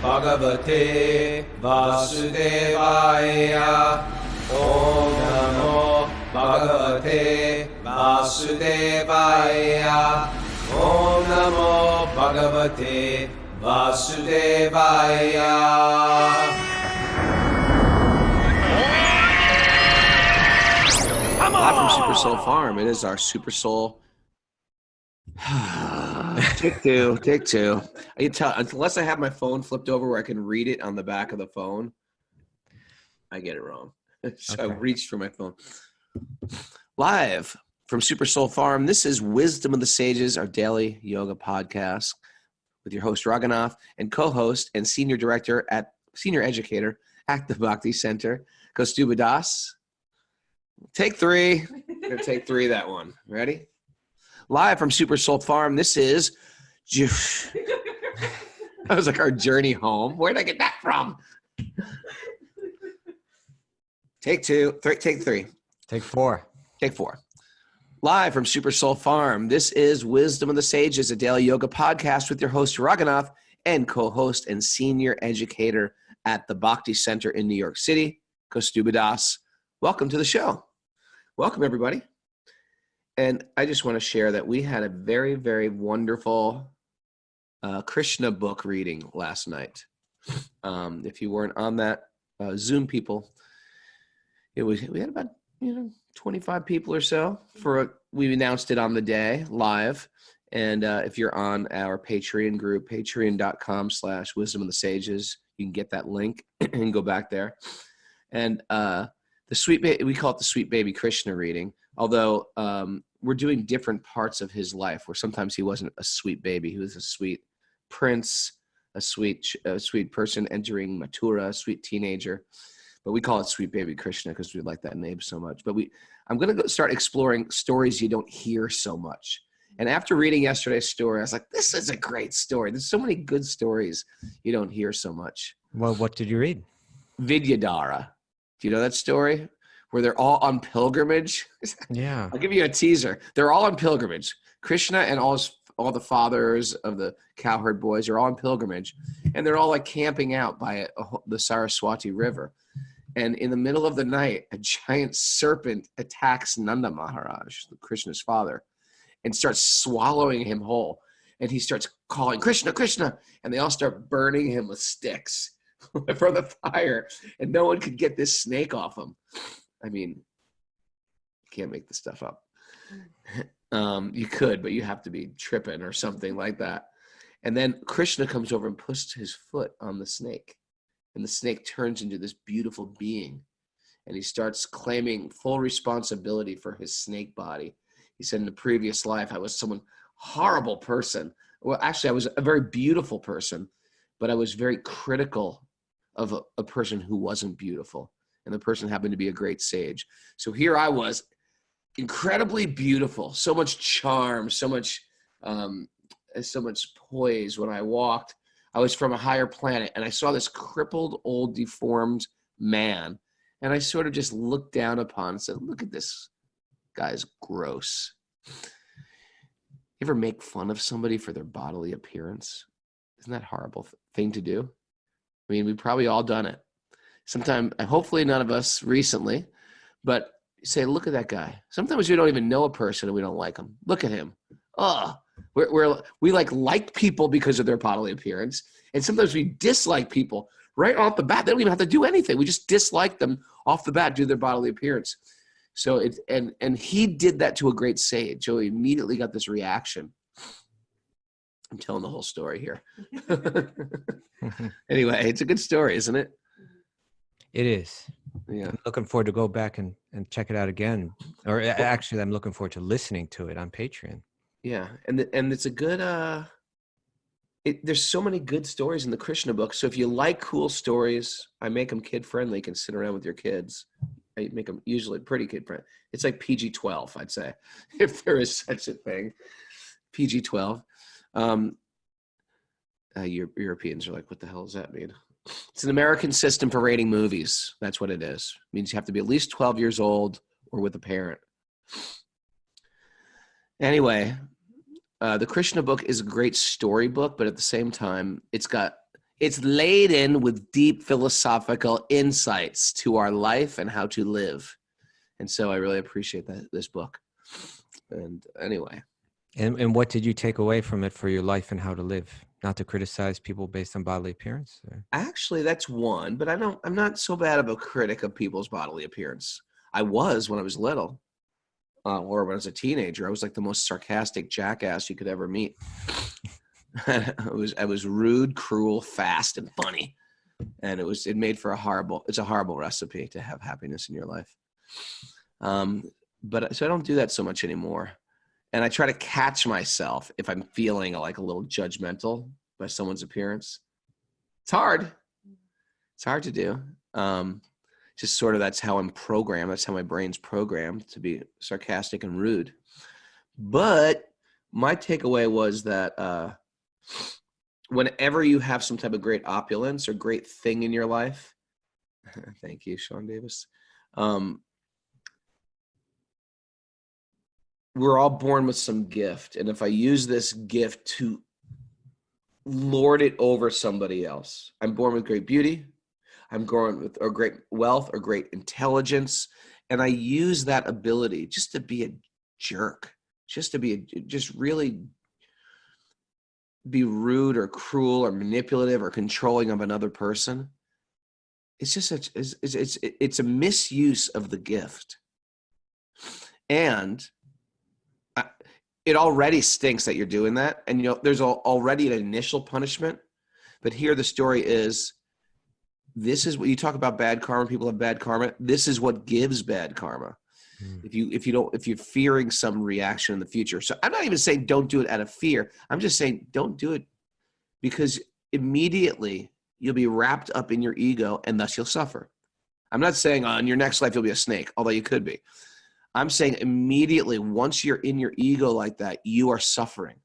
Bhagavate Vasudevaya. Om Namo Bhagavate Vasudevaya. Om Namo Bhagavate Vasudevaya. Live from Supersoul Farm. It is our Supersoul. Take two. I can tell, unless I have my phone flipped over where I can read it on the back of the phone, I get it wrong. So Okay. I reached for my phone. Live from Supersoul Farm. This is Wisdom of the Sages, our daily yoga podcast with your host Raghunath and co-host and senior educator at the Bhakti Center, Kaustubha Das. Take three. We're going to take three that one. Ready? Live from Supersoul Farm, this is... That was like our journey home. Where did I get that from? Take three. Take four. Take four. Live from Supersoul Farm, this is Wisdom of the Sages, a daily yoga podcast with your host Raghunath and co-host and senior educator at the Bhakti Center in New York City, Kaustubha Das. Welcome to the show. Welcome, everybody. And I just want to share that we had a very, very wonderful Krishna book reading last night. If you weren't on that Zoom, people, we had about 25 people or so. We announced it on the day live. And if you're on our Patreon group, patreon.com/Wisdom of the Sages, you can get that link and go back there. And we call it the Sweet Baby Krishna reading, although we're doing different parts of his life where sometimes he wasn't a sweet baby. He was a sweet prince, a sweet person entering Mathura, a sweet teenager. But we call it Sweet Baby Krishna because we like that name so much. But I'm going to start exploring stories you don't hear so much. And after reading yesterday's story, I was like, this is a great story. There's so many good stories you don't hear so much. Well, what did you read? Vidyadhara. Do you know that story? Where they're all on pilgrimage? Yeah. I'll give you a teaser. They're all on pilgrimage. Krishna and all the fathers of the cowherd boys are all on pilgrimage. And they're all like camping out by the Saraswati River. And in the middle of the night, a giant serpent attacks Nanda Maharaj, Krishna's father, and starts swallowing him whole. And he starts calling, Krishna, Krishna. And they all start burning him with sticks from the fire. And no one could get this snake off him. I mean, you can't make this stuff up. You could, but you have to be tripping or something like that. And then Krishna comes over and puts his foot on the snake. And the snake turns into this beautiful being. And he starts claiming full responsibility for his snake body. He said, in the previous life, I was some horrible person. Well, actually, I was a very beautiful person, but I was very critical of a person who wasn't beautiful. And the person happened to be a great sage. So here I was, incredibly beautiful, so much charm, so much poise when I walked. I was from a higher planet, and I saw this crippled, old, deformed man, and I sort of just looked down upon and said, look at this guy's gross. You ever make fun of somebody for their bodily appearance? Isn't that a horrible thing to do? I mean, we've probably all done it. Sometimes, hopefully none of us recently, but say, look at that guy. Sometimes we don't even know a person and we don't like him. Look at him. Oh, we like people because of their bodily appearance. And sometimes we dislike people right off the bat. They don't even have to do anything. We just dislike them off the bat due to their bodily appearance. So and he did that to a great sage. So he immediately got this reaction. I'm telling the whole story here. Anyway, it's a good story, isn't it? It is. Yeah. I'm looking forward to go back and check it out again. Or actually, I'm looking forward to listening to it on Patreon. Yeah. And it's a good, there's so many good stories in the Krishna book. So if you like cool stories, I make them kid friendly. You can sit around with your kids. I make them usually pretty kid friendly. It's like PG-12, I'd say, if there is such a thing. PG-12. Europeans are like, what the hell does that mean? It's an American system for rating movies. That's what it is. It means you have to be at least 12 years old or with a parent. Anyway, the Krishna book is a great storybook, but at the same time, It's laden with deep philosophical insights to our life and how to live. And so I really appreciate this book. And anyway. And what did you take away from it for your life and how to live? Not to criticize people based on bodily appearance? Or? Actually, that's one, but I'm not so bad of a critic of people's bodily appearance. I was when I was little, or when I was a teenager. I was like the most sarcastic jackass you could ever meet. I was rude, cruel, fast, and funny. And it made for it's a horrible recipe to have happiness in your life. But so I don't do that so much anymore. And I try to catch myself if I'm feeling like a little judgmental by someone's appearance. It's hard. It's hard to do. Just sort of that's how I'm programmed. That's how my brain's programmed to be sarcastic and rude. But my takeaway was that whenever you have some type of great opulence or great thing in your life, thank you, Sean Davis. We're all born with some gift. And if I use this gift to lord it over somebody else, I'm born with great beauty. I'm born with or great wealth or great intelligence. And I use that ability just to be a jerk, just really be rude or cruel or manipulative or controlling of another person. It's just it's a misuse of the gift. And it already stinks that you're doing that. And, there's already an initial punishment. But here the story is, this is what you talk about bad karma. People have bad karma. This is what gives bad karma. If you're fearing some reaction in the future. So I'm not even saying don't do it out of fear. I'm just saying don't do it because immediately you'll be wrapped up in your ego and thus you'll suffer. I'm not saying in your next life you'll be a snake, although you could be. I'm saying immediately, once you're in your ego like that, you are suffering.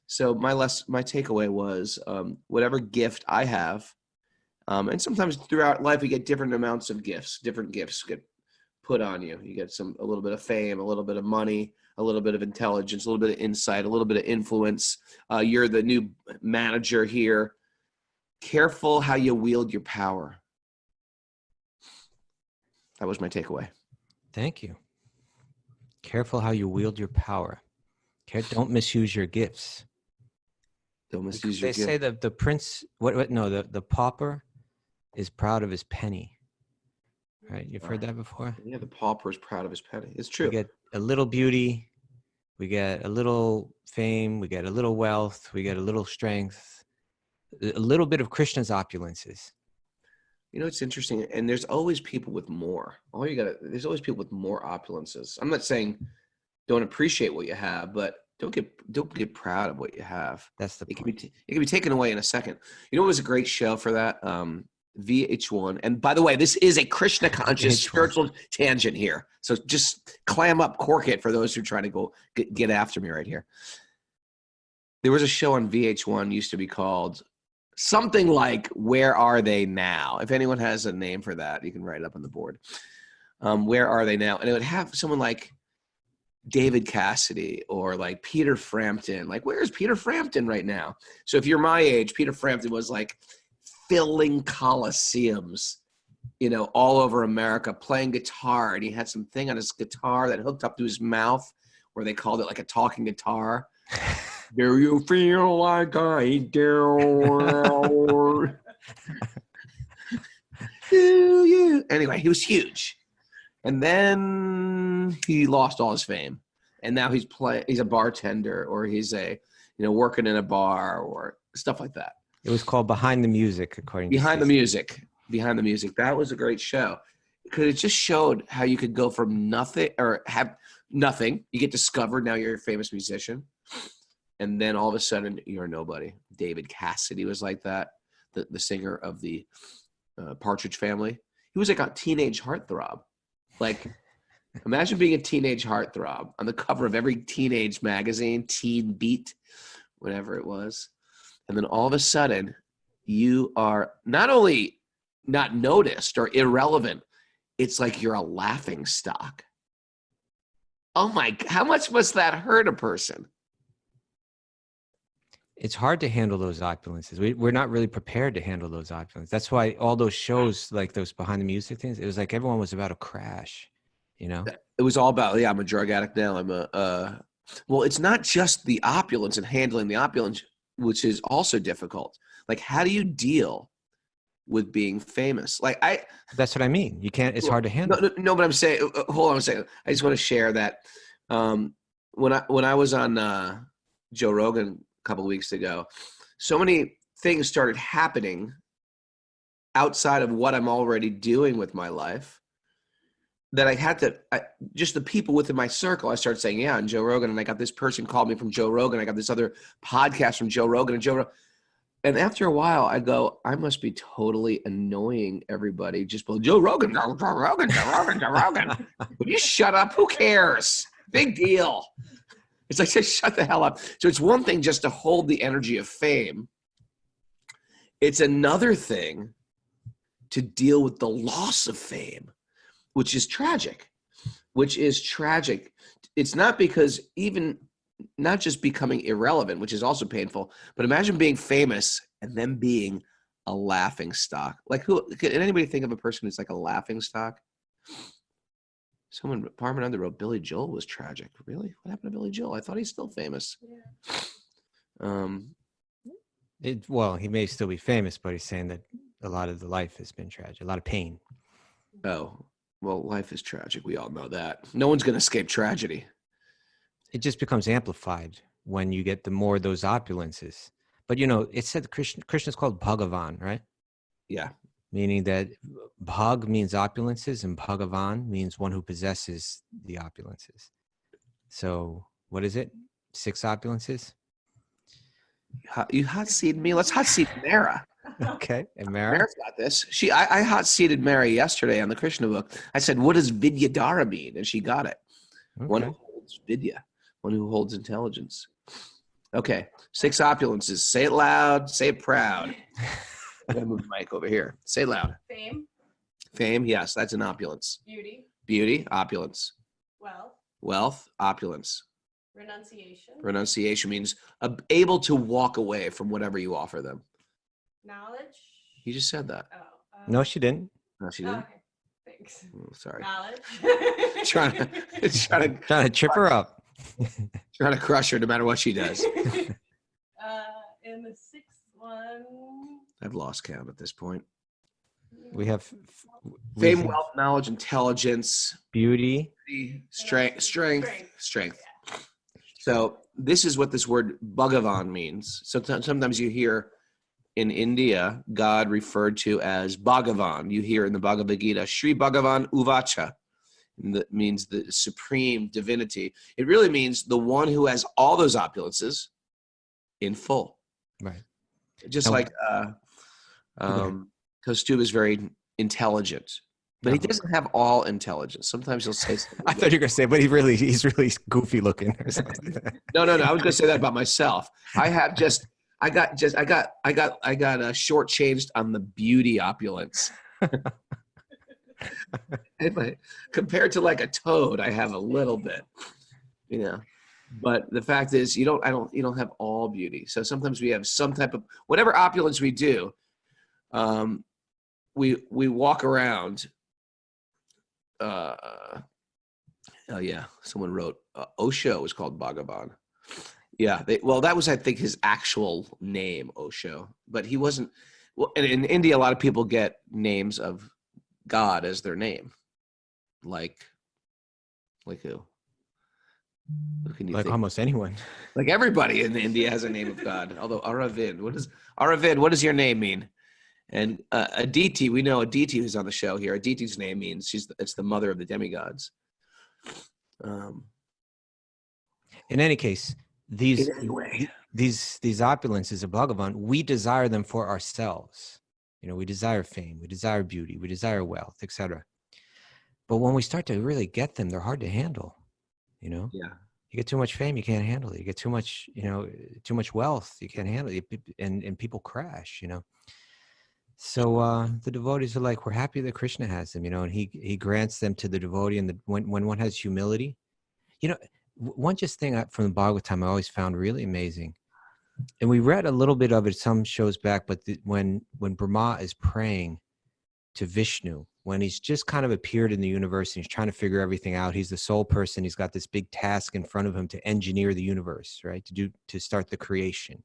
So my takeaway was whatever gift I have, and sometimes throughout life we get different amounts of gifts. Different gifts get put on you. You get a little bit of fame, a little bit of money, a little bit of intelligence, a little bit of insight, a little bit of influence. You're the new manager here. Careful how you wield your power. That was my takeaway. Thank you. Careful how you wield your power. Don't misuse your gifts. Don't misuse your gifts. They say that the prince, the pauper is proud of his penny. Right? You've heard that before? Yeah, the pauper is proud of his penny. It's true. We get a little beauty. We get a little fame. We get a little wealth. We get a little strength. A little bit of Krishna's opulences. It's interesting, and there's always people with more. There's always people with more opulences. I'm not saying don't appreciate what you have, but don't get proud of what you have. That's the point. It can be taken away in a second. What was a great show for that? VH1. And by the way, this is a Krishna conscious spiritual tangent here. So just clam up, cork it for those who are trying to go get after me right here. There was a show on VH1 used to be called something like Where Are They Now? If anyone has a name for that, you can write it up on the board. Where Are They Now? And it would have someone like David Cassidy or like Peter Frampton. Like, where's Peter Frampton right now? So if you're my age, Peter Frampton was like filling coliseums, all over America, playing guitar. And he had some thing on his guitar that hooked up to his mouth where they called it like a talking guitar. Do you feel like I do? Do you? Anyway, he was huge. And then he lost all his fame. And now he's a bartender, or he's working in a bar or stuff like that. It was called Behind the Music, according to Behind the Music. That was a great show. Because it just showed how you could go from nothing or have nothing. You get discovered. Now you're a famous musician. And then all of a sudden, you're nobody. David Cassidy was like that, the singer of the Partridge Family. He was like a teenage heartthrob. Like, imagine being a teenage heartthrob on the cover of every teenage magazine, Teen Beat, whatever it was. And then all of a sudden, you are not only not noticed or irrelevant, it's like you're a laughing stock. Oh my, how much must that hurt a person? it's hard to handle those opulences. We're not really prepared to handle those opulences. That's why all those shows, like those behind the music things, it was like everyone was about to crash, you know? It was all about, I'm a drug addict now. Well, it's not just the opulence and handling the opulence, which is also difficult. Like, how do you deal with being famous? Like, That's what I mean. You can't, it's hard to handle. No, but I'm saying, hold on a second. I just want to share that when I was on Joe Rogan a couple of weeks ago, so many things started happening outside of what I'm already doing with my life that I had to, just the people within my circle, I started saying, yeah, and Joe Rogan, and I got this person called me from Joe Rogan, I got this other podcast from Joe Rogan, and after a while, I go, I must be totally annoying everybody. Just Joe Rogan, Joe Rogan, Joe Rogan, Joe Rogan. Will you shut up? Who cares? Big deal. It's like, just shut the hell up. So it's one thing just to hold the energy of fame. It's another thing to deal with the loss of fame, which is tragic. It's not because not just becoming irrelevant, which is also painful, but imagine being famous and then being a laughing stock. Like, can anybody think of a person who's like a laughing stock? Someone, Parmananda wrote, Billy Joel was tragic. Really? What happened to Billy Joel? I thought he's still famous. Yeah. Well, he may still be famous, but he's saying that a lot of the life has been tragic, a lot of pain. Oh, well, life is tragic. We all know that. No one's going to escape tragedy. It just becomes amplified when you get the more of those opulences. But, it said Krishna's called Bhagavan, right? Yeah. Meaning that Bhag means opulences and Bhagavan means one who possesses the opulences. So what is it? 6 opulences? You hot seated me. Let's hot seat Mara. Okay. And Mara? Mara's got this. I hot seated Mary yesterday on the Krishna book. I said, what does Vidyadhara mean? And she got it. Okay. One who holds Vidya, one who holds intelligence. Okay. 6 opulences. Say it loud. Say it proud. I'm going to move the mic over here. Say it loud. Fame. Fame, yes, that's an opulence. Beauty. Beauty, opulence. Wealth. Wealth, opulence. Renunciation. Renunciation means able to walk away from whatever you offer them. Knowledge. You just said that. Oh. No, she didn't. No, she didn't. Okay. Thanks. Oh, sorry. Knowledge. trying to trip her up. Trying to crush her no matter what she does. And the 6th one. I've lost count at this point. We have fame, wealth, knowledge, intelligence, beauty, strength. So this is what this word Bhagavan means. So sometimes you hear in India God referred to as Bhagavan. You hear in the Bhagavad Gita, Sri Bhagavan Uvacha. And that means the supreme divinity. It really means the one who has all those opulences in full. Right. Just like Kaustubha is very intelligent, but he doesn't have all intelligence. Sometimes he'll say something. I thought you were going to say, but he's really goofy looking or something. No. I was going to say that about myself. I got shortchanged on the beauty opulence. Compared to like a toad, I have a little bit, But the fact is, you don't have all beauty. So sometimes we have some type of whatever opulence we do. We walk around. Oh yeah, someone wrote Osho was called Bhagavan. Yeah, that was I think his actual name, Osho, but he wasn't. Well, and in India, a lot of people get names of God as their name, like who? Who can you like think? Almost anyone. Like everybody in India has a name of God. Although Aravind, what does your name mean? And Aditi, we know Aditi who's on the show here. Aditi's name means it's the mother of the demigods. In any case, these opulences of Bhagavan, we desire them for ourselves. We desire fame, we desire beauty, we desire wealth, etc. But when we start to really get them, they're hard to handle. Yeah. You get too much fame, you can't handle it. You get too much, too much wealth, you can't handle it, and people crash. So the devotees are like, we're happy that Krishna has them, and he grants them to the devotee. And when one has humility, one just thing from the Bhagavatam I always found really amazing And we read a little bit of it some shows back, but when Brahma is praying to Vishnu, when he's just kind of appeared in the universe and he's trying to figure everything out, he's the sole person, he's got this big task in front of him to engineer the universe, right? To start the creation.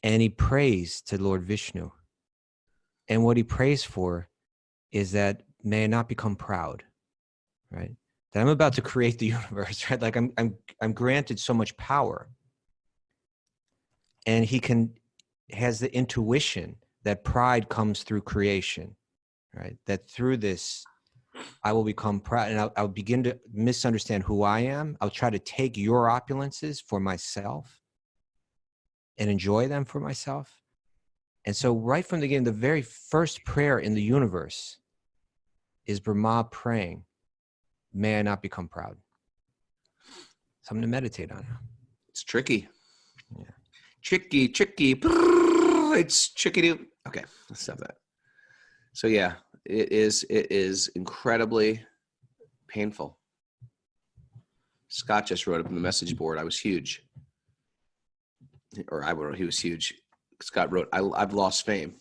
And he prays to Lord Vishnu. And what he prays for is that may I not become proud, right? That I'm about to create the universe, right? Like I'm granted so much power. And he has the intuition that pride comes through creation, right? That through this, I will become proud, and I'll begin to misunderstand who I am. I'll try to take your opulences for myself and enjoy them for myself. And so right from the beginning, the very first prayer in the universe is Brahma praying, may I not become proud. Something to meditate on. It's tricky. Yeah. Tricky. It's tricky to, okay, let's stop that. So yeah, it is incredibly painful. Scott just wrote up in the message board, I was huge. Or I wrote, he was huge. Scott wrote, I've lost fame.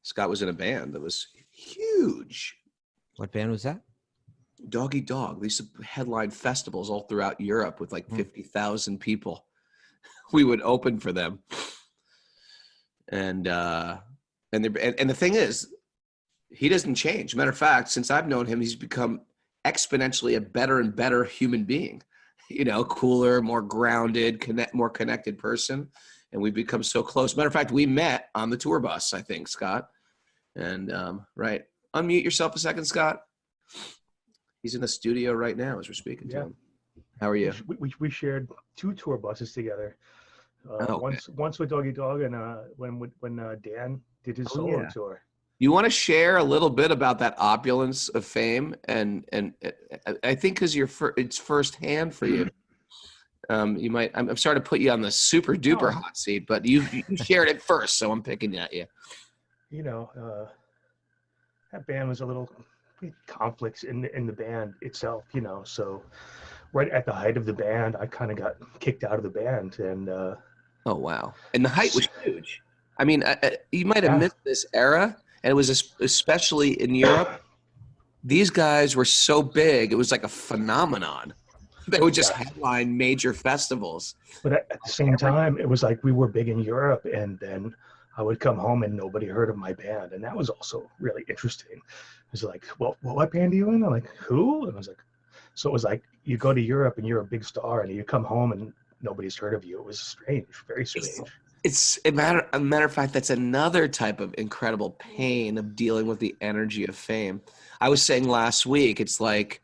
Scott was in a band that was huge. What band was that? Doggy Dog. They used to headline festivals all throughout Europe with like 50,000 people. We would open for them. And the thing is, he doesn't change. Matter of fact, since I've known him, he's become exponentially a better and better human being. You know, cooler, more grounded, more connected person. And we've become so close. Matter of fact, we met on the tour bus, I think, Scott. And right. Unmute yourself a second, Scott. He's in the studio right now as we're speaking to him. How are you? We shared 2 tour buses together. Okay. Once with Doggy Dog, and when Dan did his solo tour. You want to share a little bit about that opulence of fame, and I think because it's firsthand for you. You might. I'm sorry to put you on the super duper hot seat, but you shared it first, so I'm picking at you. You know, that band was a little conflicts in the band itself. You know, so right at the height of the band, I kind of got kicked out of the band, and oh wow! And the height was huge. I mean, you might have missed this era, and it was especially in Europe. These guys were so big; it was like a phenomenon. They would just headline major festivals. But at the same time, it was like we were big in Europe, and then I would come home and nobody heard of my band, and that was also really interesting. It was like, well, what band are you in? I'm like, who? And I was like, so it was like you go to Europe and you're a big star, and you come home and nobody's heard of you. It was strange, very strange. It's a matter of fact, that's another type of incredible pain of dealing with the energy of fame. I was saying last week, it's like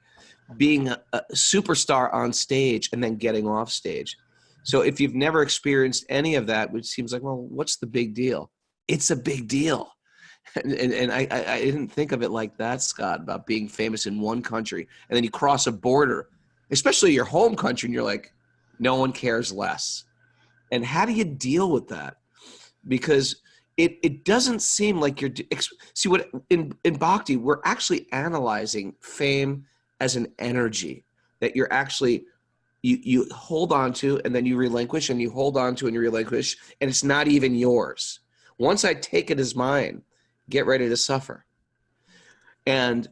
being a superstar on stage and then getting off stage. So if you've never experienced any of that, which seems like, well, what's the big deal? It's a big deal. And I didn't think of it like that, Scott, about being famous in one country. And then you cross a border, especially your home country, and you're like, no one cares less. And how do you deal with that? Because it doesn't seem like you're – see, what in Bhakti, we're actually analyzing fame as an energy that you're actually you hold on to, and then you relinquish, and you hold on to and you relinquish, and it's not even yours. Once I take it as mine, get ready to suffer. And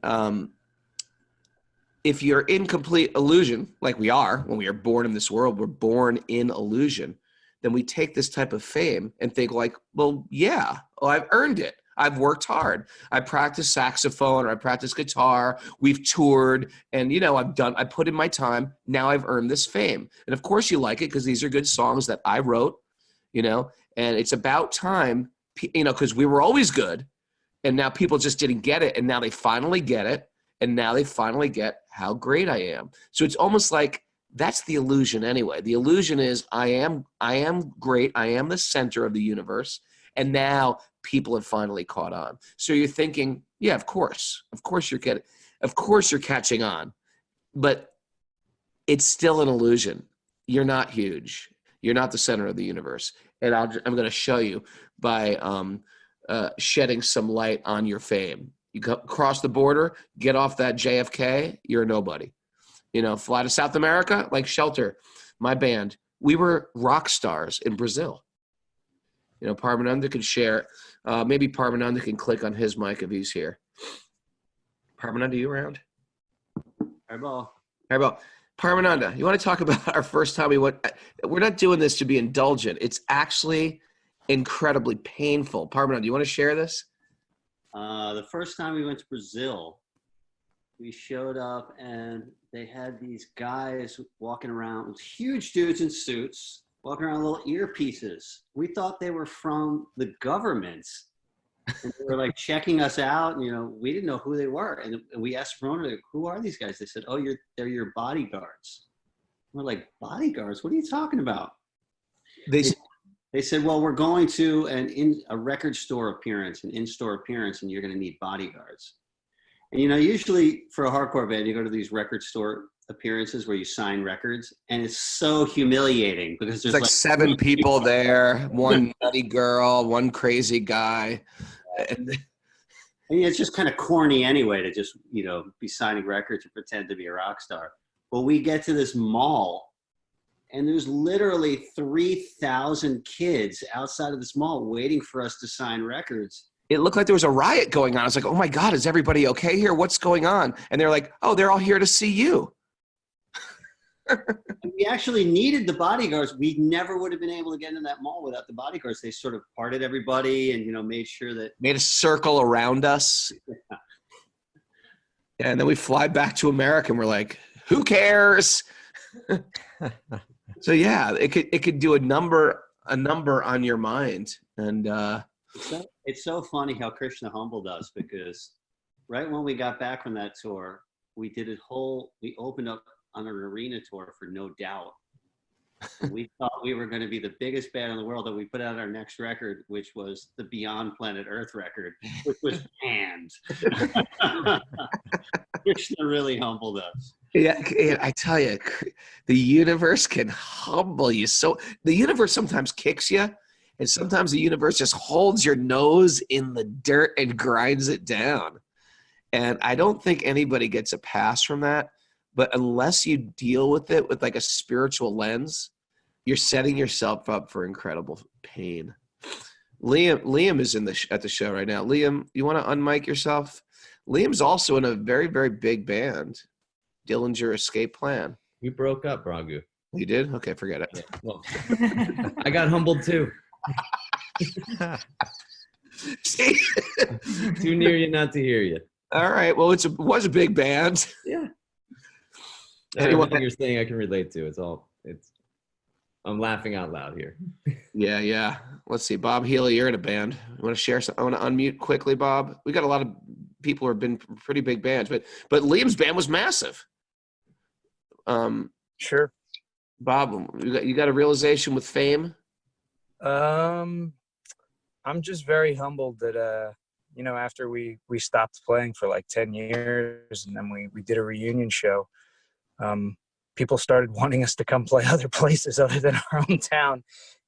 if you're in complete illusion, like we are when we are born in this world, we're born in illusion, then we take this type of fame and think like, well, yeah, well, I've earned it. I've worked hard. I practice saxophone, or I practice guitar. We've toured, and I put in my time. Now I've earned this fame. And of course you like it because these are good songs that I wrote, and it's about time, because we were always good, and now people just didn't get it, and now they finally get it, and now they finally get how great I am. So it's almost like that's the illusion anyway. The illusion is I am great. I am the center of the universe, and now people have finally caught on. So you're thinking, yeah, of course you're catching on, but it's still an illusion. You're not huge. You're not the center of the universe. And I'm going to show you by shedding some light on your fame. You cross the border, get off that JFK, you're a nobody. Fly to South America, like Shelter, my band. we were rock stars in Brazil. You know, Parmananda can share. Maybe Parmananda can click on his mic if he's here. Parmananda, you around? Haribo. Parmananda, you want to talk about our first time we went? We're not doing this to be indulgent. It's actually incredibly painful. Parmananda, you want to share this? The first time we went to Brazil, we showed up and they had these guys walking around, huge dudes in suits, walking around with little earpieces. We thought they were from the government. And they were like checking us out, and, you know, we didn't know who they were. And we asked Verona, like, who are these guys? They said, oh, they're your bodyguards. We're like, bodyguards? What are you talking about? They said, well, we're going to a record store appearance, an in-store appearance, and you're going to need bodyguards. And, you know, usually for a hardcore band, you go to these record store appearances where you sign records, and it's so humiliating because there's like 7 people there, one nutty girl, one crazy guy. And it's just kind of corny anyway to just, you know, be signing records and pretend to be a rock star. But we get to this mall, and there's literally 3,000 kids outside of this mall waiting for us to sign records. It looked like there was a riot going on. I was like, oh my God, is everybody okay here? What's going on? And they're like, oh, they're all here to see you. We actually needed the bodyguards. We never would have been able to get into that mall without the bodyguards. They sort of parted everybody and, you know, made sure that. Made a circle around us. Yeah. And then we fly back to America and we're like, who cares? So yeah, it could do a number on your mind. And it's so funny how Krishna humbled us, because right when we got back from that tour, we opened up on an arena tour for No Doubt. We thought we were going to be the biggest band in the world, and we put out our next record, which was the Beyond Planet Earth record, which was panned. Krishna really humbled us. Yeah, I tell you, the universe can humble you. So the universe sometimes kicks you, and sometimes the universe just holds your nose in the dirt and grinds it down. And I don't think anybody gets a pass from that. But unless you deal with it with like a spiritual lens, you're setting yourself up for incredible pain. Liam is at the show right now. Liam, you want to unmic yourself? Liam's also in a very, very big band, Dillinger Escape Plan. We broke up, Raghu. You did? Okay, forget it. Yeah, well, I got humbled too. See? Too near you not to hear you. All right. Well, it was a big band. Yeah. Anyone, Everything you're saying I can relate to. I'm laughing out loud here. Yeah. Let's see. Bob Healy, you're in a band. You want to share some? I want to unmute quickly, Bob. We got a lot of people who have been pretty big bands, but Liam's band was massive. Sure. Bob, you got a realization with fame? I'm just very humbled that you know, after we stopped playing for like 10 years, and then we did a reunion show, people started wanting us to come play other places other than our hometown.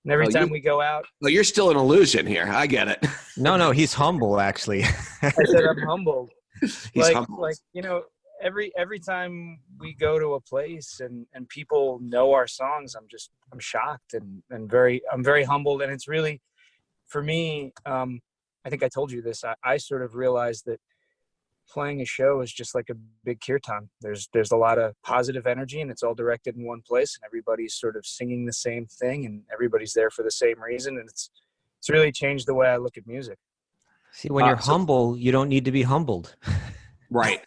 And every time we go out. Well, you're still an illusion here. I get it. No, he's humble, actually. I said I'm humbled. He's humble. Like, you know, every time we go to a place and people know our songs, I'm shocked and I'm very humbled. And it's really, for me, I think I told you this, I sort of realized that playing a show is just like a big kirtan. There's a lot of positive energy, and it's all directed in one place, and everybody's sort of singing the same thing, and everybody's there for the same reason. And it's really changed the way I look at music. See, when you're humble, you don't need to be humbled. Right.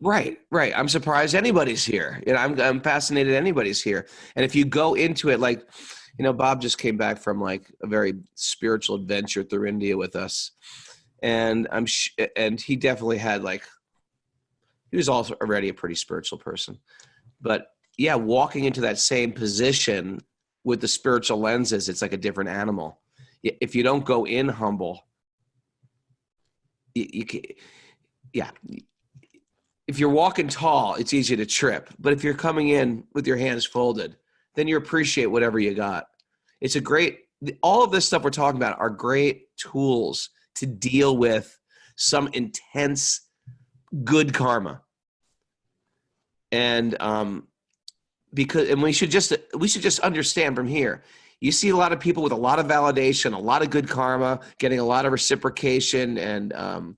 Right. I'm surprised anybody's here. You know, I'm fascinated anybody's here. And if you go into it, like, you know, Bob just came back from like a very spiritual adventure through India with us. And and he definitely had he was also already a pretty spiritual person, but yeah, walking into that same position with the spiritual lenses, it's like a different animal. If you don't go in humble, you can, yeah. If you're walking tall, it's easy to trip, but if you're coming in with your hands folded, then you appreciate whatever you got. It's all of this stuff we're talking about are great tools to deal with some intense good karma. And because, and we should just understand from here. You see a lot of people with a lot of validation, a lot of good karma, getting a lot of reciprocation and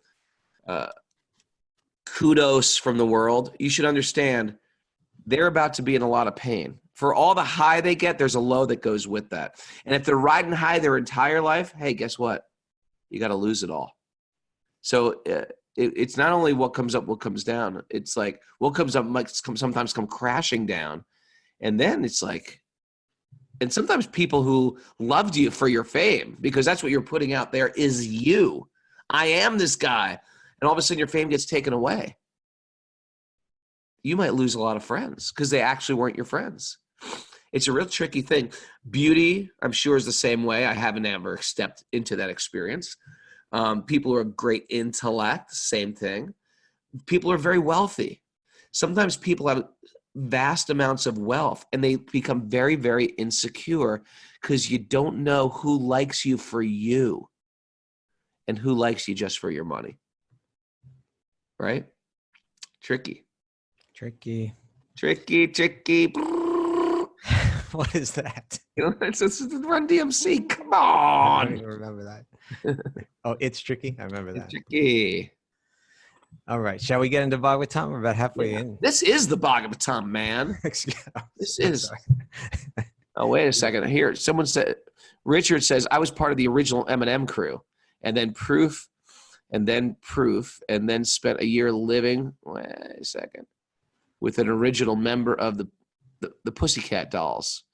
kudos from the world. You should understand they're about to be in a lot of pain. For all the high they get, there's a low that goes with that. And if they're riding high their entire life, hey, guess what? You got to lose it all. So it's not only what comes up, what comes down. It's like what comes up might sometimes come crashing down. And then it's like, and sometimes people who loved you for your fame, because that's what you're putting out there, is you. I am this guy. And all of a sudden your fame gets taken away. You might lose a lot of friends because they actually weren't your friends. It's a real tricky thing. Beauty, I'm sure, is the same way. I haven't ever stepped into that experience. People who are great intellect, same thing. People are very wealthy. Sometimes people have vast amounts of wealth and they become very, very insecure because you don't know who likes you for you and who likes you just for your money. Right? Tricky. What is that? You know, it's Run DMC. Come I on. don't even remember that. Oh, it's tricky. I remember that. It's tricky. All right. Shall we get into Bhagavatam? We're about halfway in. This is the Bhagavatam, man. This is. Oh, wait a second. Here, someone said, Richard says, I was part of the original Eminem crew, and then Proof, and then spent a year living, wait a second, with an original member of the Pussycat Dolls,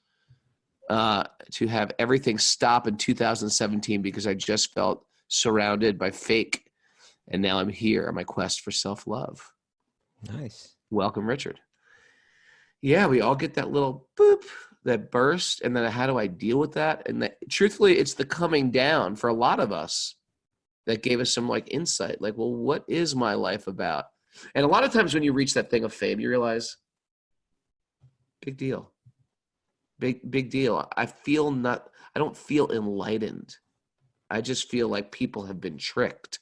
to have everything stop in 2017 because I just felt surrounded by fake. And now I'm here on my quest for self-love. Nice. Welcome, Richard. Yeah, we all get that little boop, that burst. And then how do I deal with that? And truthfully, it's the coming down for a lot of us that gave us some like insight. Like, well, what is my life about? And a lot of times when you reach that thing of fame, you realize, big deal. Big deal. I don't feel enlightened. I just feel like people have been tricked.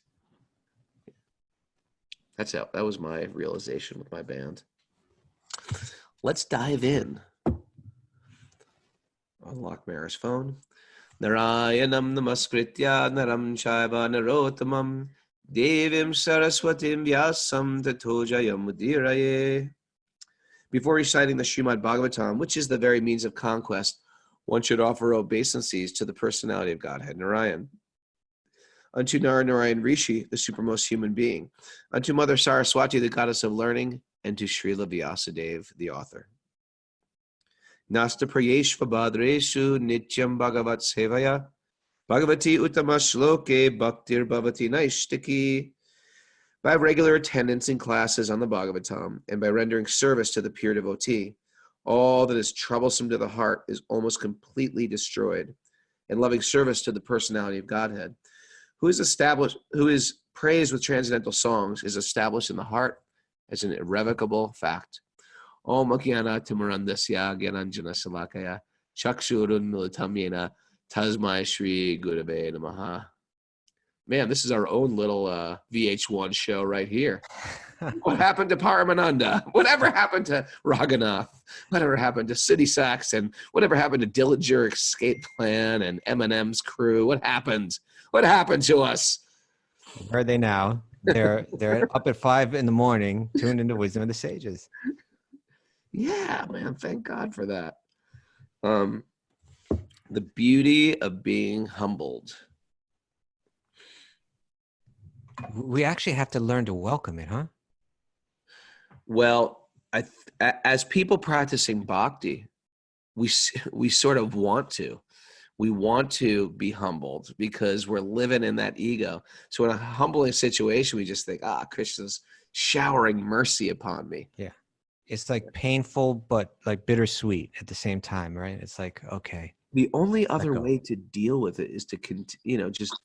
That was my realization with my band. Let's dive in. Unlock Mara's phone. Narayanam namaskritya naram chaiva narottamam devim saraswatim vyasam tato jayamudiraye. Before reciting the Srimad Bhagavatam, which is the very means of conquest, one should offer obeisances to the personality of Godhead Narayan. Unto Narayan Rishi, the supermost human being, unto Mother Saraswati, the goddess of learning, and to Srila Vyasadeva, the author. Nasta prayeshva badreshu nityam bhagavat sevaya, bhagavati uttama shloke bhaktir bhavati naishtiki. By regular attendance in classes on the Bhagavatam, and by rendering service to the pure devotee, all that is troublesome to the heart is almost completely destroyed, and loving service to the personality of Godhead, who is praised with transcendental songs, is established in the heart as an irrevocable fact. Om Akyana Timurandasya Gyananjana Salakaya Chakshurun Militamyena Tasmai Shri Gurave Namaha. Man, this is our own little VH1 show right here. What happened to Paramananda? Whatever happened to Raghunath? Whatever happened to City Sax? And whatever happened to Dillinger Escape Plan and Eminem's crew? What happened? What happened to us? Where are they now? They're up at 5 a.m, tuned into Wisdom of the Sages. Yeah, man. Thank God for that. The beauty of being humbled. We actually have to learn to welcome it, huh? Well, as people practicing bhakti, we sort of want to. We want to be humbled because we're living in that ego. So in a humbling situation, we just think, Krishna's showering mercy upon me. Yeah. It's like painful, but like bittersweet at the same time, right? It's like, okay. The only other way to deal with it is to, just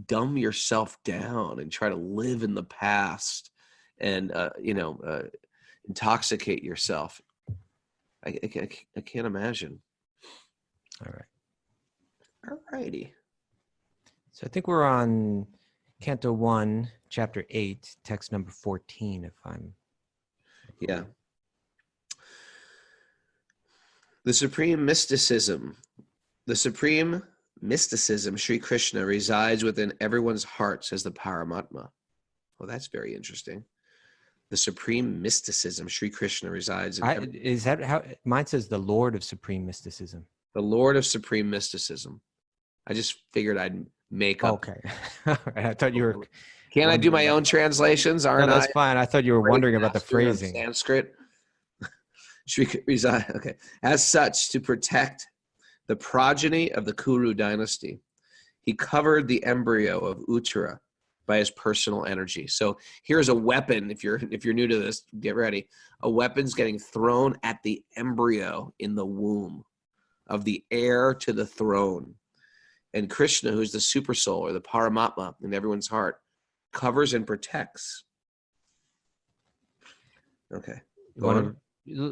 dumb yourself down and try to live in the past and, intoxicate yourself. I can't imagine. All right. All righty. So I think we're on Canto 1, Chapter 8, text number 14, if I'm... Yeah. The supreme mysticism. The supreme mysticism, Sri Krishna, resides within everyone's heart, says the Paramatma. Well, that's very interesting. The supreme mysticism, Sri Krishna, resides in Is that how mine says? The Lord of Supreme Mysticism. the Lord of supreme mysticism. I just figured I'd make up. Okay. All right. I thought you were. Can't I do my own translations? Aren't No, that's I? fine. I thought you were wondering about the Master of phrasing. Sanskrit. Sri reside. Okay. As such, to protect the progeny of the Kuru dynasty, he covered the embryo of Uttara by his personal energy. So here's a weapon. If you're new to this, get ready. A weapon's getting thrown at the embryo in the womb of the heir to the throne. And Krishna, who's the Supersoul or the Paramatma in everyone's heart, covers and protects. Okay.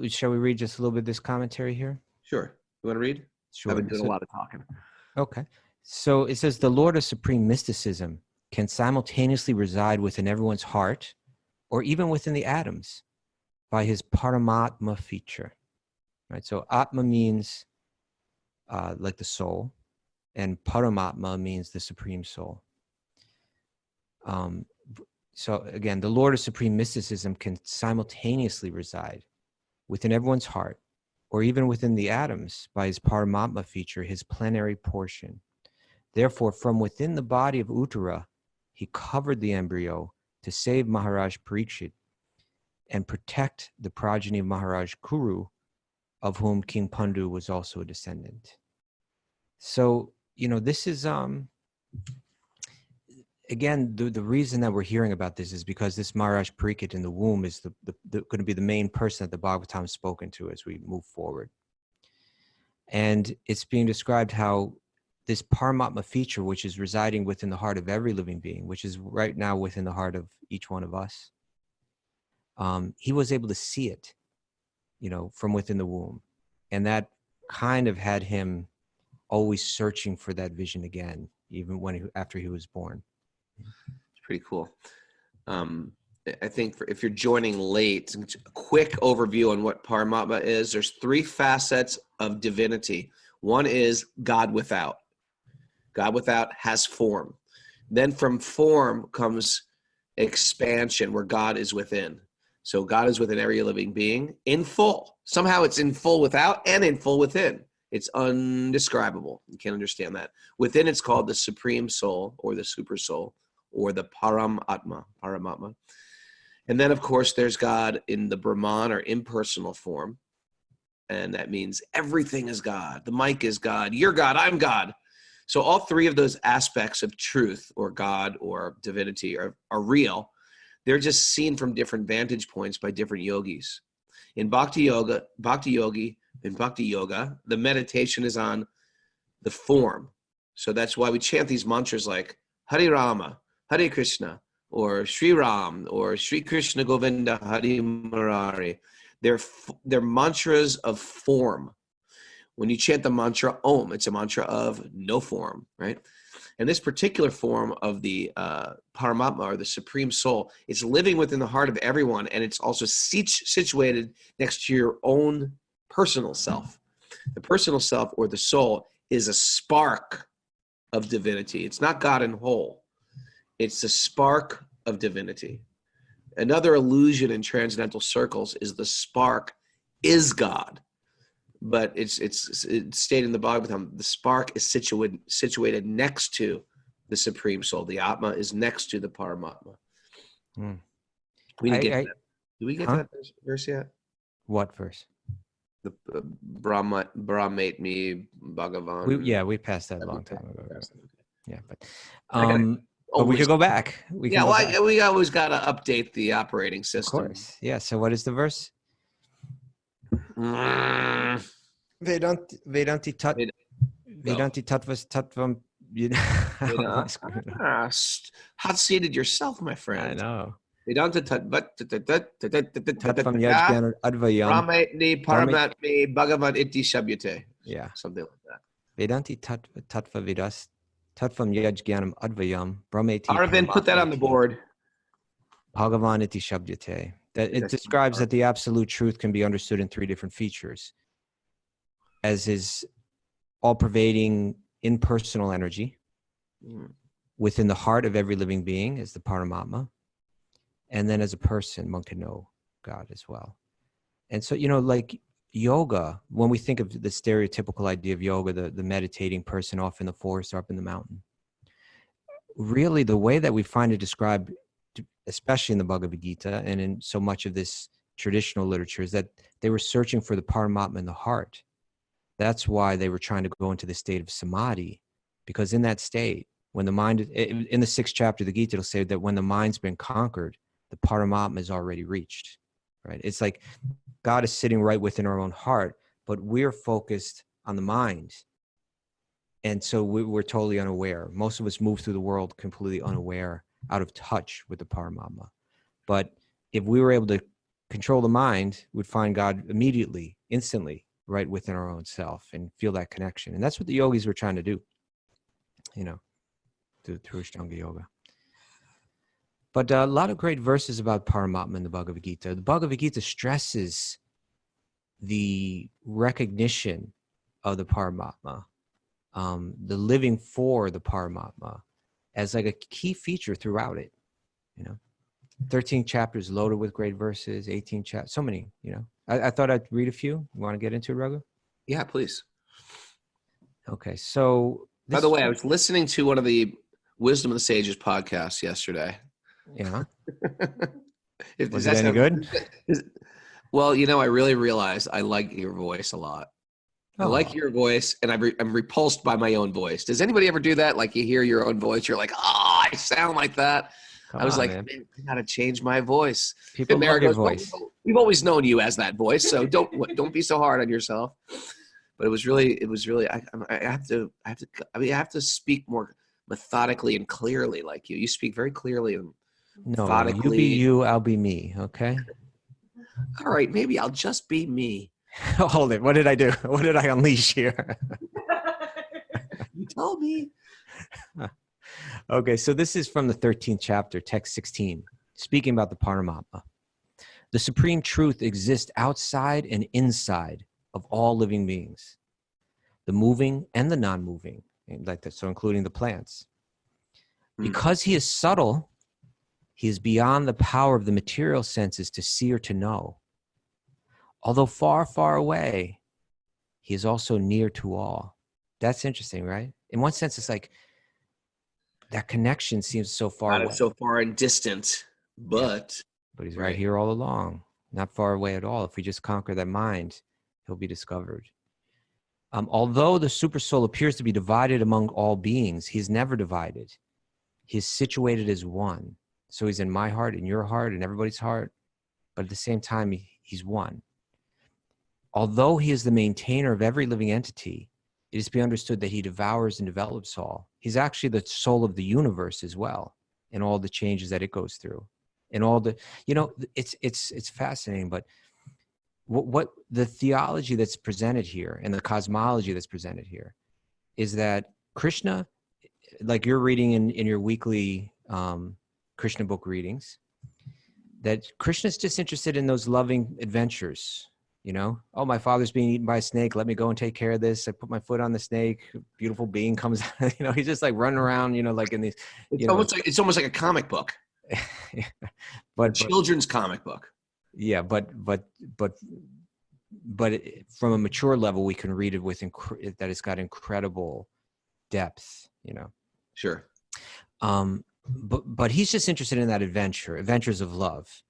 Shall we read just a little bit of this commentary here? Sure. You want to read? Sure. I've been doing a lot of talking. Okay. So it says the Lord of Supreme Mysticism can simultaneously reside within everyone's heart or even within the atoms by his Paramatma feature. Right? So Atma means like the soul, and Paramatma means the Supreme Soul. So again, the Lord of Supreme Mysticism can simultaneously reside within everyone's heart or even within the atoms by his Paramatma feature, his plenary portion. Therefore, from within the body of Uttara, he covered the embryo to save Maharaj Parikshit and protect the progeny of Maharaj Kuru, of whom King Pandu was also a descendant. So, this is, again, the reason that we're hearing about this is because this Maharaj Parikshit in the womb is going to be the main person that the Bhagavatam is spoken to as we move forward. And it's being described how this Paramatma feature, which is residing within the heart of every living being, which is right now within the heart of each one of us, he was able to see it, from within the womb. And that kind of had him always searching for that vision again, even after he was born. It's pretty cool. I think if you're joining late, a quick overview on what Paramatma is. There's 3 facets of divinity. One is God without. God without has form. Then from form comes expansion, where God is within. So God is within every living being in full. Somehow it's in full without and in full within. It's undescribable. You can't understand that. Within, it's called the Supreme Soul or the Super Soul or the Paramatma. And then, of course, there's God in the Brahman or impersonal form. And that means everything is God. The mic is God. You're God. I'm God. So all 3 of those aspects of truth or God or divinity are real. They're just seen from different vantage points by different yogis. In Bhakti-yoga, the meditation is on the form. So that's why we chant these mantras like Hare Rama, Hare Krishna, or Sri Ram, or Sri Krishna Govinda, Hare Murari. They're mantras of form. When you chant the mantra Om, it's a mantra of no form, right? And this particular form of the Paramatma, or the Supreme Soul, it's living within the heart of everyone, and it's also situated next to your own personal self. The personal self, or the soul, is a spark of divinity. It's not God in whole. It's a spark of divinity. Another illusion in transcendental circles is the spark is God. But it's stated in the Bhagavatam, the spark is situated next to the Supreme Soul. The Atma is next to the Paramatma. We didn't get that. Did we get that verse yet? What verse? The Brahmate me Bhagavan. We passed that a long time ago. Yeah, but we could go back. We always got to update the operating system. Of course. Yeah. So what is the verse? Vedanti tattvas tattvam. Hot-seated yourself, my friend. I know. Vedanta tattvam yajnana advayam. Brahmatni paramatmi bhagavan iti shabhyate. Yeah. Something like that. Vedanti tattva vidas tattvam yajnanam advayam brahmeti. Arvind, put that on the board. Bhagavan iti shabdyate. That it describes that the absolute truth can be understood in 3 different features. as his all-pervading impersonal energy within the heart of every living being as the Paramatma. And then as a person, one can know God as well. And so, like yoga, when we think of the stereotypical idea of yoga, the meditating person off in the forest or up in the mountain, really the way that we find it described, especially in the Bhagavad Gita and in so much of this traditional literature, is that they were searching for the Paramatma in the heart. That's why they were trying to go into the state of samadhi, because in that state, when the mind, in the 6th chapter of the Gita, it'll say that when the mind's been conquered, the Paramatma is already reached, right? It's like God is sitting right within our own heart, but we're focused on the mind. And so we're totally unaware. Most of us move through the world completely unaware, out of touch with the Paramatma. But if we were able to control the mind, we'd find God immediately, instantly, right within our own self and feel that connection. And that's what the yogis were trying to do, through Ashtanga Yoga. But a lot of great verses about Paramatma in the Bhagavad Gita. The Bhagavad Gita stresses the recognition of the Paramatma, the living for the Paramatma, as like a key feature throughout it. 13 chapters loaded with great verses, 18 chapters, so many. I thought I'd read a few. You want to get into it, Raghu? Yeah, please. Okay, so by the way, I was listening to one of the Wisdom of the Sages podcasts yesterday. Yeah. Was it any good? Well, I really realized I like your voice a lot. I like your voice, and I'm repulsed by my own voice. Does anybody ever do that? Like you hear your own voice, you're like, oh, I sound like that. I was like, man, I gotta change my voice. People and love your voice. Well, we've always known you as that voice, so don't be so hard on yourself. But it was really. I have to speak more methodically and clearly like you. You speak very clearly and methodically. No, you be you, I'll be me. Okay. All right, maybe I'll just be me. Hold it. What did I do? What did I unleash here? You told me. Okay, so this is from the 13th chapter, text 16, speaking about the Paramatma. The supreme truth exists outside and inside of all living beings, the moving and the non-moving, like that, so including the plants. Because he is subtle, he is beyond the power of the material senses to see or to know. Although far, far away, he is also near to all. That's interesting, right? In one sense, it's like that connection seems so far away. So far and distant, but he's right here all along, not far away at all. If we just conquer that mind, he'll be discovered. Although the Supersoul appears to be divided among all beings, he is never divided. He is situated as one. So he's in my heart, in your heart, in everybody's heart, but at the same time, he's one. Although he is the maintainer of every living entity, it is to be understood that he devours and develops all. He's actually the soul of the universe as well, and all the changes that it goes through, and all the, it's fascinating. But what the theology that's presented here and the cosmology that's presented here is that Krishna, like you're reading in your weekly Krishna book readings, that Krishna's just interested in those loving adventures. Oh, my father's being eaten by a snake. Let me go and take care of this. I put my foot on the snake. A beautiful being comes out. He's just like running around, like in these. It's almost like a comic book. but children's comic book. Yeah, but from a mature level, we can read it with that it's got incredible depth. Sure. But he's just interested in that adventures of love.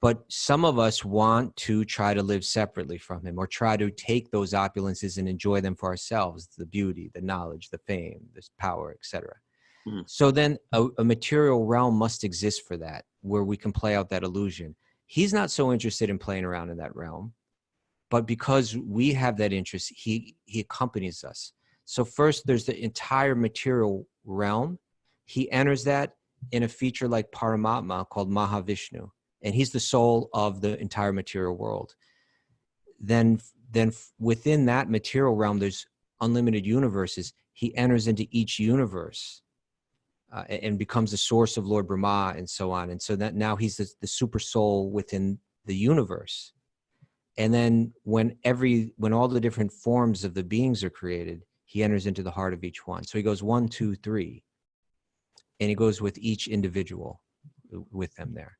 But some of us want to try to live separately from him, or try to take those opulences and enjoy them for ourselves, the beauty, the knowledge, the fame, the power, etc. Mm-hmm. So then a material realm must exist for that, where we can play out that illusion. He's not so interested in playing around in that realm, but because we have that interest, he accompanies us. So first there's the entire material realm. He enters that in a feature like Paramatma called Mahavishnu. And he's the soul of the entire material world. Then within that material realm, there's unlimited universes. He enters into each universe and becomes the source of Lord Brahma and so on. And so that now he's the super soul within the universe. And then when all the different forms of the beings are created, he enters into the heart of each one. So he goes 1, 2, 3, and he goes with each individual with them there.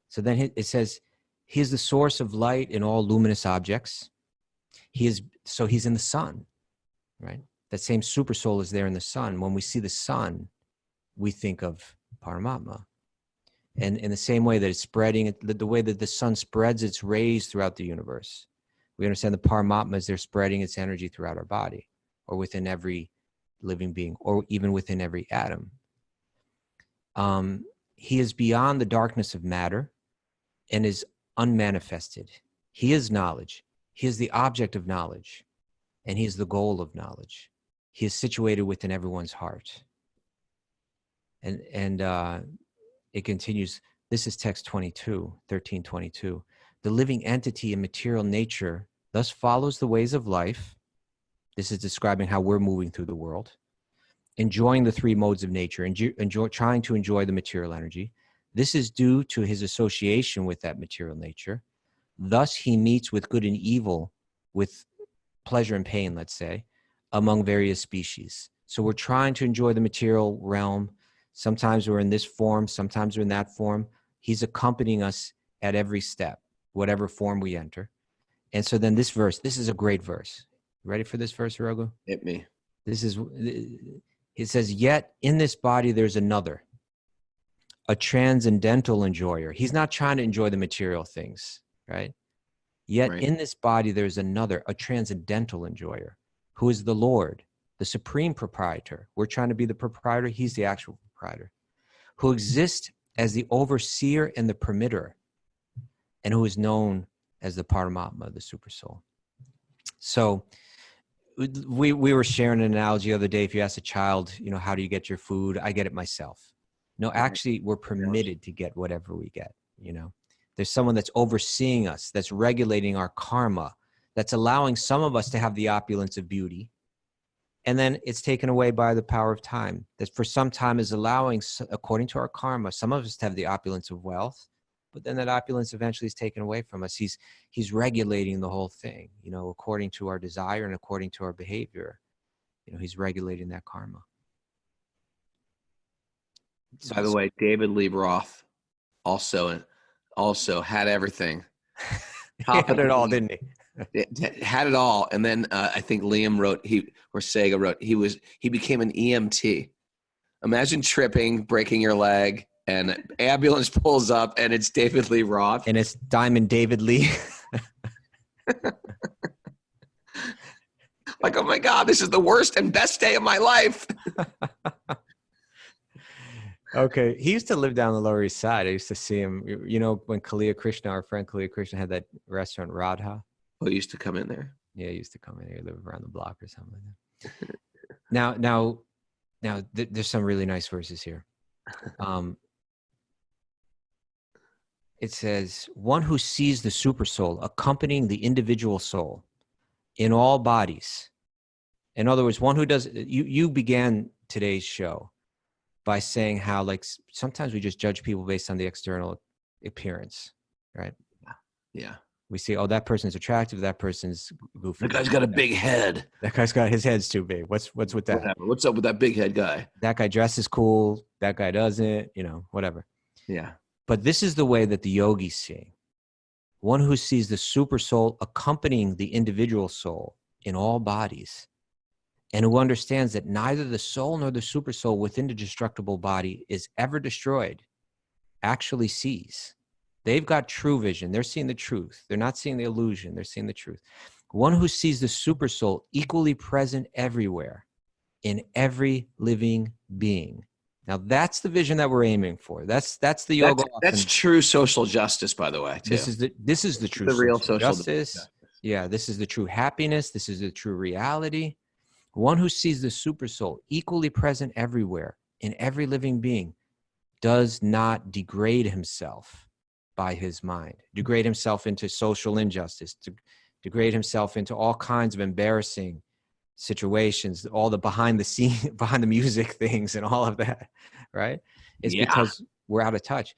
So then it says, he is the source of light in all luminous objects. So he's in the sun, right? That same super soul is there in the sun. When we see the sun, we think of Paramatma. And in the same way that it's spreading, the way that the sun spreads its rays throughout the universe, we understand the Paramatma is there spreading its energy throughout our body, or within every living being, or even within every atom. He is beyond the darkness of matter and is unmanifested. He is knowledge. He is the object of knowledge, and he is the goal of knowledge. He is situated within everyone's heart. And it continues. This is text 22, 1322. The living entity in material nature thus follows the ways of life. This is describing how we're moving through the world, enjoying the three modes of nature, trying to enjoy the material energy. This is due to his association with that material nature. Thus, he meets with good and evil, with pleasure and pain, let's say, among various species. So we're trying to enjoy the material realm. Sometimes we're in this form, sometimes we're in that form. He's accompanying us at every step, whatever form we enter. And so then this verse, this is a great verse. Ready for this verse, Raghu? Hit me. It says, yet in this body there's another, a transcendental enjoyer. He's not trying to enjoy the material things, right? Yet Right. in this body there's another, a transcendental enjoyer, who is the Lord, the supreme proprietor. We're trying to be the proprietor. He's the actual proprietor, who exists as the overseer and the permitter, and who is known as the Paramatma, the Supersoul. So we were sharing an analogy the other day. If you ask a child, how do you get your food? I get it myself. No, actually, we're permitted to get whatever we get. There's someone that's overseeing us, that's regulating our karma, that's allowing some of us to have the opulence of beauty. And then it's taken away by the power of time. That for some time is allowing, according to our karma, some of us to have the opulence of wealth, but then that opulence eventually is taken away from us. He's regulating the whole thing, according to our desire and according to our behavior. He's regulating that karma. By the way, David Lee Roth also had everything. He had it all, didn't he? Had it all. And then I think Liam wrote, Sega wrote, he became an EMT. Imagine tripping, breaking your leg, and ambulance pulls up, and it's David Lee Roth. And it's Diamond David Lee. Like, oh my God, this is the worst and best day of my life. Okay. He used to live down the Lower East Side. I used to see him, when our friend Kalia Krishna had that restaurant, Radha. Oh, he used to come in there? Yeah, he used to come in here, live around the block or something like that. Now, there's some really nice verses here. It says, one who sees the super soul accompanying the individual soul in all bodies. In other words, one who does, you began today's show by saying how, like, sometimes we just judge people based on the external appearance, right? Yeah. We see, oh, that person's attractive, that person's goofy. That guy's got a big head. That guy's got, his head's too big. What's with that? Whatever. What's up with that big head guy? That guy dresses cool, that guy doesn't, whatever. Yeah. But this is the way that the yogis see. One who sees the super soul accompanying the individual soul in all bodies, and who understands that neither the soul nor the super soul within the destructible body is ever destroyed, actually sees. They've got true vision. They're seeing the truth. They're not seeing the illusion. They're seeing the truth. One who sees the super soul equally present everywhere in every living being. Now that's the vision that we're aiming for. That's the yoga. That's true social justice, by the way. Too. This is the true the real social social justice. Yeah, this is the true happiness. This is the true reality. One who sees the super soul equally present everywhere in every living being does not degrade himself by his mind, degrade himself into social injustice, degrade himself into all kinds of embarrassing situations, all the behind the music things and all of that, right? It's because we're out of touch.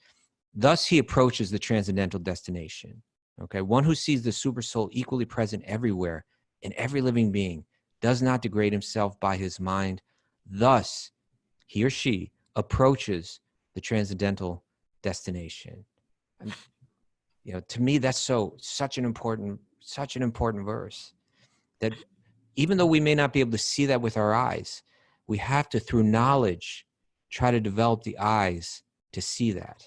Thus he approaches the transcendental destination. Okay. One who sees the Supersoul equally present everywhere in every living being does not degrade himself by his mind. Thus, he or she approaches the transcendental destination. And, to me, that's such an important verse, that even though we may not be able to see that with our eyes, we have to, through knowledge, try to develop the eyes to see that.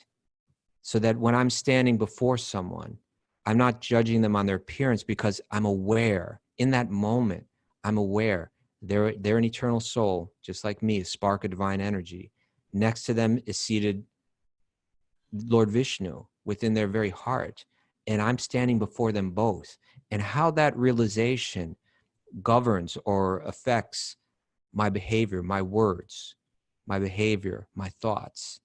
So that when I'm standing before someone, I'm not judging them on their appearance, because I'm aware in that moment, I'm aware they're an eternal soul, just like me, a spark of divine energy. Next to them is seated Lord Vishnu within their very heart. And I'm standing before them both. And how that realization governs or affects my behavior, my words, my behavior, my thoughts.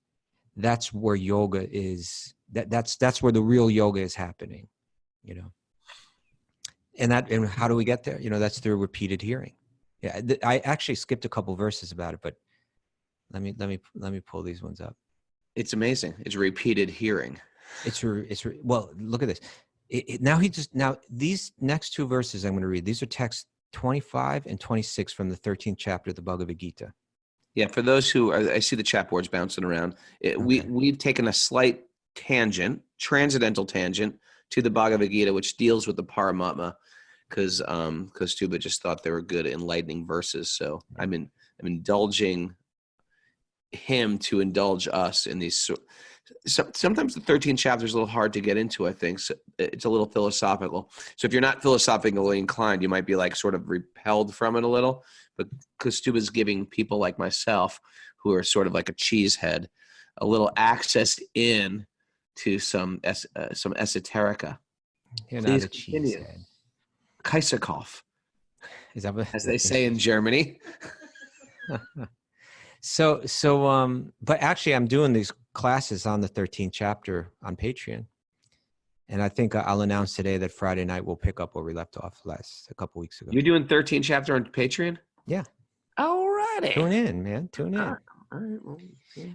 That's where yoga is. That's where the real yoga is happening, And how do we get there? That's through repeated hearing. Yeah, I actually skipped a couple verses about it, but let me pull these ones up. It's amazing. It's repeated hearing. Well, look at this. Now these next two verses I'm going to read. These are text 25 and 26 from the 13th chapter of the Bhagavad Gita. Yeah, for those who I see the chat boards bouncing around. We've taken a slight tangent, transcendental tangent, to the Bhagavad Gita, which deals with the Paramatma, because Kaustubha just thought they were good, enlightening verses. So I'm indulging him to indulge us in these. Sometimes the 13th chapter is a little hard to get into, I think. So it's a little philosophical. So if you're not philosophically inclined, you might be like sort of repelled from it a little. But Kaustubha is giving people like myself, who are sort of like a cheesehead, a little access in to some esoterica. You're Please not a continue. cheesehead. Kaiserkopf, Is that what, as they say in Germany. But actually I'm doing these classes on the 13th chapter on Patreon. And I think I'll announce today that Friday night we'll pick up where we left off a couple weeks ago. You're doing 13th chapter on Patreon? Yeah. All righty. Tune in, man. Tune in. All right. Well, yeah.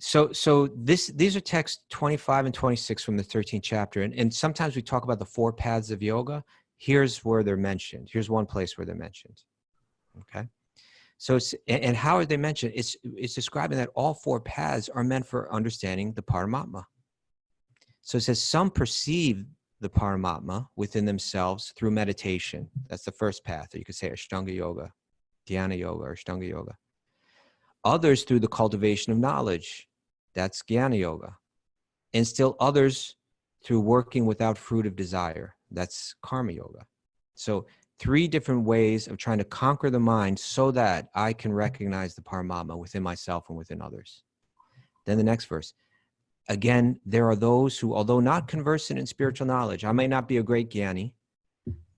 So these are texts 25 and 26 from the 13th chapter. And sometimes we talk about the 4 paths of yoga. Here's where they're mentioned. Here's one place where they're mentioned. Okay. So and how are they mentioned? It's describing that all 4 paths are meant for understanding the Paramatma. So it says some perceive the Paramatma within themselves through meditation. That's the first path. Or you could say Ashtanga Yoga, Dhyana Yoga, or Ashtanga Yoga. Others through the cultivation of knowledge. That's Jnana Yoga. And still others through working without fruit of desire. That's Karma Yoga. So 3 different ways of trying to conquer the mind so that I can recognize the Paramatma within myself and within others. Then the next verse. Again, there are those who, although not conversant in spiritual knowledge, I may not be a great Jnani,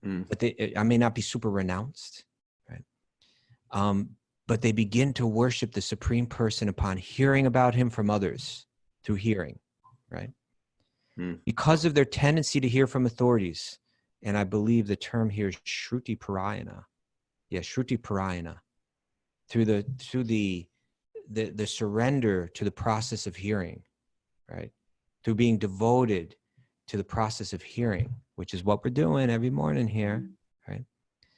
but I may not be super renounced, right? But they begin to worship the Supreme Person upon hearing about him from others through hearing, right? Because of their tendency to hear from authorities. And I believe the term here is Shruti Parayana. Yeah, Shruti Parayana. Through the surrender to the process of hearing, right? Through being devoted to the process of hearing, which is what we're doing every morning here, right?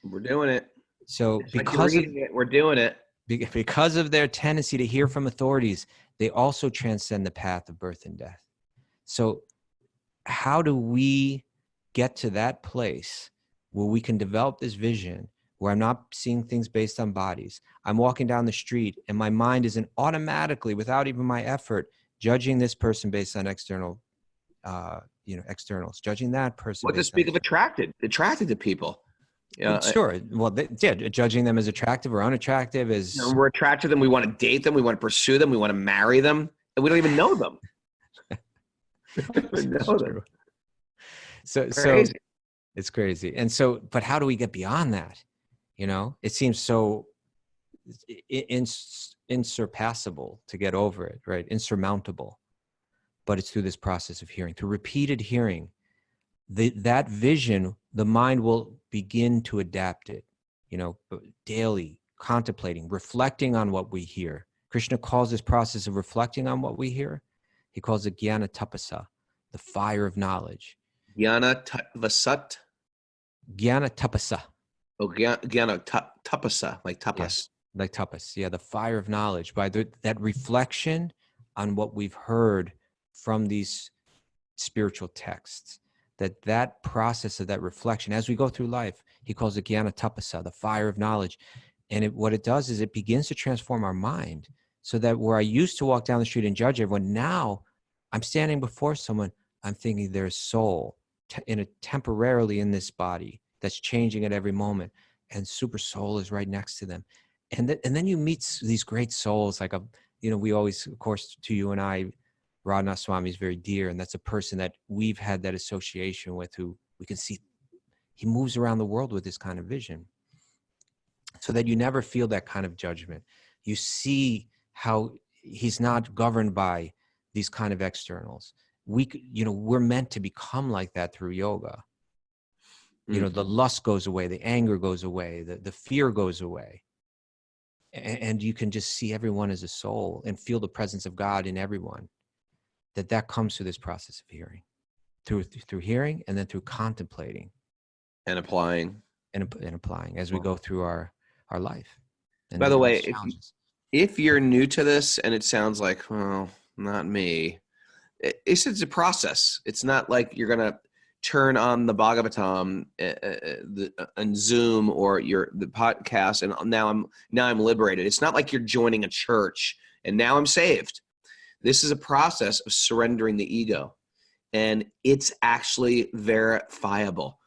We're doing it. So we're doing it. Because of their tendency to hear from authorities, they also transcend the path of birth and death. So how do we get to that place where we can develop this vision where I'm not seeing things based on bodies? I'm walking down the street and my mind isn't automatically, without even my effort, judging this person based on externals, judging that person. What to speak of attracted to people. Yeah, sure. Well, judging them as attractive or unattractive is. We're attracted to them. We want to date them. We want to pursue them. We want to marry them, and we don't even know them. So it's crazy. And so, but how do we get beyond that? It seems so insurpassable to get over it, right? Insurmountable. But it's through this process of hearing, through repeated hearing. That vision, the mind will begin to adapt it, daily, contemplating, reflecting on what we hear. Krishna calls this process of reflecting on what we hear, he calls it jnana tapasa, the fire of knowledge. Jnana Vasat. Jnana tapasa. Oh, Jnana Tapasa, like tapas. Yes, like tapas. Yeah, the fire of knowledge, by that reflection on what we've heard from these spiritual texts. That process of that reflection as we go through life, he calls it Jnana Tapasa, the fire of knowledge. And what it does is it begins to transform our mind, so that where I used to walk down the street and judge everyone, now I'm standing before someone, I'm thinking their soul temporarily in this body that's changing at every moment, and super soul is right next to them. And then you meet these great souls, like we always, of course, to you and I, Raghunath Swami is very dear, and that's a person that we've had that association with, who we can see he moves around the world with this kind of vision, so that you never feel that kind of judgment. You see how he's not governed by these kind of externals. We're meant to become like that through yoga. The lust goes away, the anger goes away, the fear goes away. And you can just see everyone as a soul and feel the presence of God in everyone. That comes through this process of hearing, through hearing, and then through contemplating and applying and applying as we go through our life. And by the way, if you're new to this and it sounds like, well, not me, it's a process. It's not like you're gonna turn on the Bhagavatam on Zoom or the podcast and now I'm liberated. It's not like you're joining a church and now I'm saved. This is a process of surrendering the ego, and it's actually verifiable.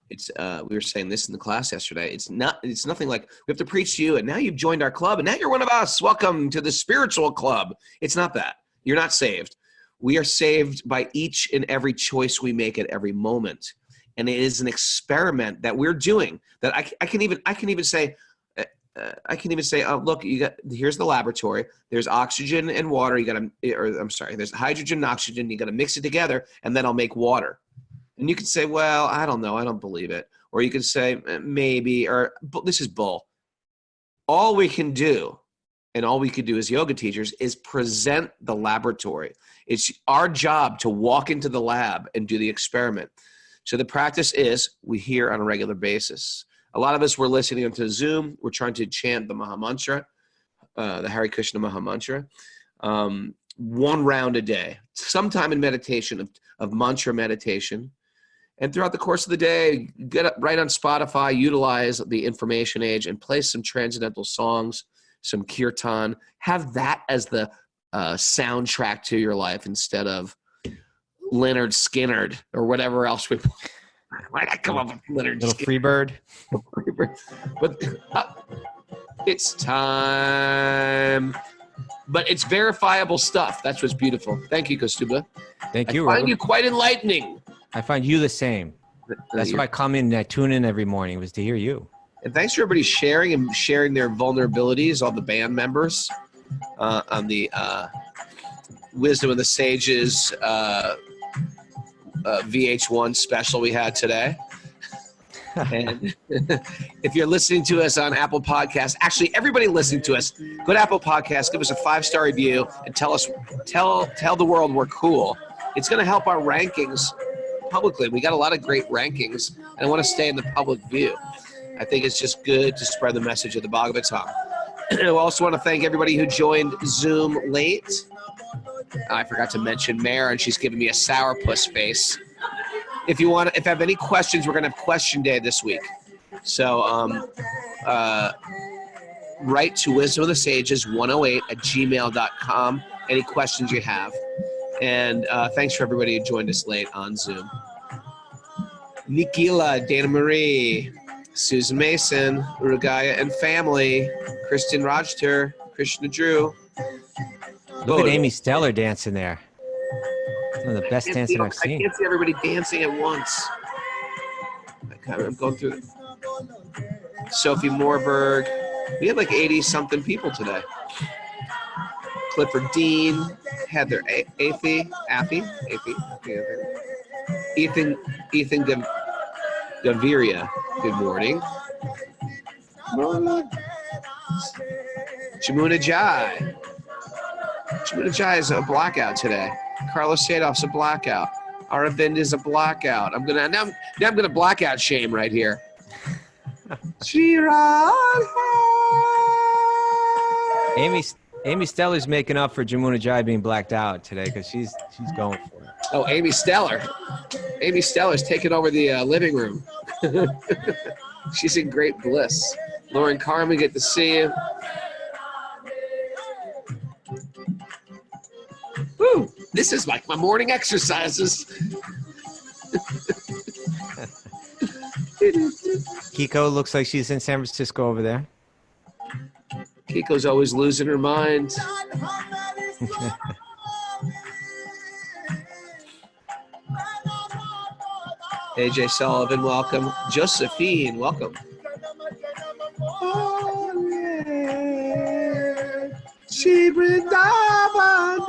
It's we were saying this in the class yesterday. It's nothing like we have to preach to you and now you've joined our club and now you're one of us. Welcome to the spiritual club. It's not that. You're not saved. We are saved by each and every choice we make at every moment. And it is an experiment that we're doing that I can even say, oh, look, here's the laboratory. There's oxygen and water. There's hydrogen and oxygen. You got to mix it together and then I'll make water. And you can say, well, I don't know. I don't believe it. Or you can say, maybe, or this is bull. All we can do, and all we could do as yoga teachers, is present the laboratory. It's our job to walk into the lab and do the experiment. So the practice is we hear on a regular basis. A lot of us were listening to Zoom. We're trying to chant the Maha Mantra, the Hare Krishna Maha Mantra, 1 round a day, sometime in meditation of mantra meditation. And throughout the course of the day, get up right on Spotify, utilize the information age and play some transcendental songs, some kirtan. Have that as the soundtrack to your life instead of Leonard Skinnerd or whatever else we play. Why did I come up with Leonard Little Skinner? Freebird. But it's time. But it's verifiable stuff. That's what's beautiful. Thank you, Kaustubha. Thank you, I find Robert. you quite enlightening. I find you the same. That's why I come in and I tune in every morning, was to hear you. And thanks for everybody sharing their vulnerabilities, all the band members on the Wisdom of the Sages VH1 special we had today. And if you're listening to us on Apple Podcasts, actually everybody listening to us, go to Apple Podcasts, give us a 5-star review, and tell the world we're cool. It's going to help our rankings publicly. We got a lot of great rankings, and I want to stay in the public view. I think it's just good to spread the message of the Bhagavatam. I also want to thank everybody who joined Zoom late. I forgot to mention Mare, and she's giving me a sourpuss face. If you have any questions, we're going to have question day this week. So write to Wisdom of the Sages 108@gmail.com. Any questions you have. And thanks for everybody who joined us late on Zoom. Nikila, Dana Marie, Susan Mason, Urugaya and family, Kristen Rajter, Krishna Drew. Look at Amy Stellar dancing there. One of the best dancing I've seen. I can't see everybody dancing at once. I'm going through it. Sophie Morberg. We had like 80-something people today. Clifford Dean, Heather Affey. Ethan Gaviria. Good morning. Jamuna Jai. Jamuna Jai is a blackout today. Carlos Sadov's a blackout. Aravind is a blackout. I'm gonna blackout shame right here. Shri Radha. Amy Steller's making up for Jamuna Jai being blacked out today because she's going for it. Oh, Amy Stellar. Amy Stellar's taking over the living room. She's in great bliss. Lauren Carmen, good to see you. Woo! This is like my morning exercises. Kiko looks like she's in San Francisco over there. Kiko's always losing her mind. AJ Sullivan, welcome. Josephine, welcome. Oh, yeah. Shri Vrindavan.